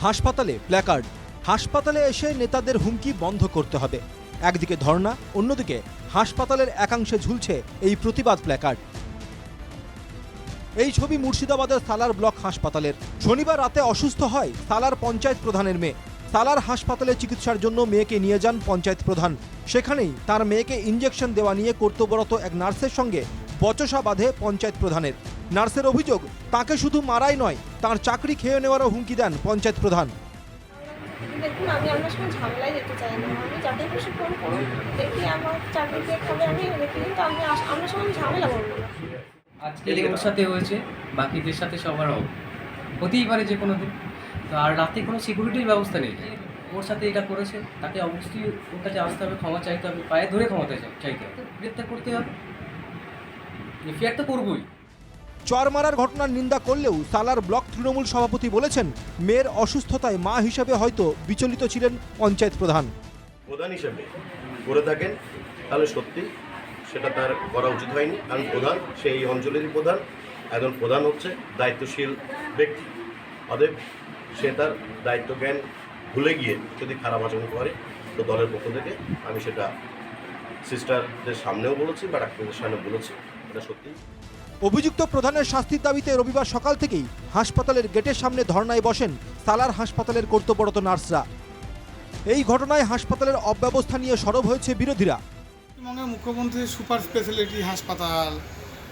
হাসপাতালে প্ল্যাকার্ড, হাসপাতালে এসে নেতাদের হুমকি বন্ধ করতে হবে। একদিকে ধর্ণা, অন্যদিকে হাসপাতালের একাংশে ঝুলছে এই প্রতিবাদ প্ল্যাকার্ড। এই ছবি মুর্শিদাবাদের সালার ব্লক হাসপাতালের। শনিবার রাতে অসুস্থ হয় সালার পঞ্চায়েত প্রধানের মেয়ে। সালার হাসপাতালে চিকিৎসার জন্য মেয়েকে নিয়ে যান পঞ্চায়েত প্রধান। সেখানেই তার মেয়েকে ইঞ্জেকশন দেওয়া নিয়ে কর্তব্যরত এক নার্সের সঙ্গে বচসা বাঁধে পঞ্চায়েত প্রধানের। নার্সের অভিযোগ, তাকে শুধু মারাই নয়, তার চাকরি খেয়ে নেওয়ারও হুমকি দেন পঞ্চায়েত প্রধান। দেখুন, আমি আপনার সঙ্গে ঝামেলায় যেতে চাই না। আমি যাতে খুশি ফোন করুন, দেখি আমার চাকরিতে খাবে, আমি দেখি, কিন্তু আমি আপনার সঙ্গে ঝামেলা করবো না। আজকে ওর সাথে হয়েছে, বাকিদের সাথে সবার হবে, হতেই পারে যে কোনো দিন। তো আর রাতে কোনো সিকিউরিটির ব্যবস্থা নেই। ওর সাথে এটা করেছে, তাকে অবশ্যই ওর কাছে আসতে হবে, ক্ষমা চাইতে হবে, পায়ে ধরে ক্ষমা চাইতে হবে, গ্রেপ্তার করতে হবে, এফআইআর তো করবই। চর মারার ঘটনার নিন্দা করলেও সালার ব্লক তৃণমূল সভাপতি বলেছেন, মেয়ের অসুস্থতায় মা হিসেবে হয়তো বিচলিত ছিলেন পঞ্চায়েত প্রধান। প্রধান হিসেবে করে থাকেন তাহলে সত্যি সেটা তার করা উচিত হয়নি, কারণ প্রধান সেই অঞ্চলেরই প্রধান। একজন প্রধান হচ্ছে দায়িত্বশীল ব্যক্তি, অতএব সে তার দায়িত্ব জ্ঞান ভুলে গিয়ে যদি খারাপ আচরণ করে, তো দলের পক্ষ থেকে আমি সেটা সিস্টারদের সামনেও বলেছি বা ডাক্তারদের সামনে বলেছি, এটা সত্যি। অভিযুক্ত প্রধানের শাস্তির দাবিতে রবিবার সকাল থেকেই হাসপাতালের গেটের সামনে ধর্নায় বসেন সালার হাসপাতালের কর্তব্যরত নার্সরা। এই ঘটনায় হাসপাতালের অব্যবস্থা নিয়ে সরব হয়েছে বিরোধীরা। পশ্চিমবঙ্গের মুখ্যমন্ত্রীর সুপার স্পেশালিটি হাসপাতাল,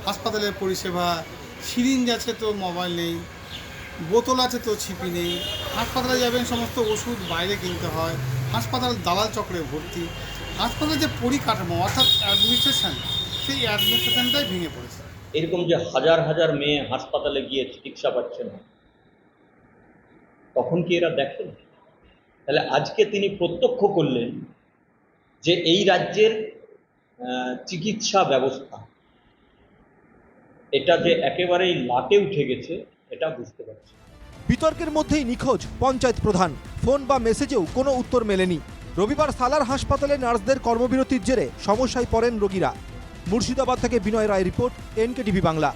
হাসপাতালের পরিষেবা, সিরিঞ্জ আছে তো মোবাইল নেই, বোতল আছে তো ছিপি নেই, হাসপাতালে যাবেন সমস্ত ওষুধ বাইরে কিনতে হয়, হাসপাতাল দালাল চক্রে ভর্তি, হাসপাতালের যে পরিকাঠামো অর্থাৎ অ্যাডমিনিস্ট্রেশন, সেই অ্যাডমিনিস্ট্রেশনটাই ভেঙে পড়েছে। এরকম যে হাজার হাজার মেয়ে হাসপাতালে গিয়ে চিকিৎসা পাচ্ছে না, তখন কি এরা দেখেন? তাহলে আজকে তিনি প্রত্যক্ষ করলেন যে এই রাজ্যের চিকিৎসা ব্যবস্থা এটা যে একেবারেই লাটে উঠে গেছে, এটা বুঝতে পারছি। বিতর্কের মধ্যেই নিখোঁজ পঞ্চায়েত প্রধান, ফোন বা মেসেজেও কোনো উত্তর মেলেনি। রবিবার সালার হাসপাতালে নার্সদের কর্মবিরতির জেরে সমস্যায় পড়েন রোগীরা। মুর্শিদাবাদ থেকে বিনয় রায় রিপোর্ট, NK TV বাংলা।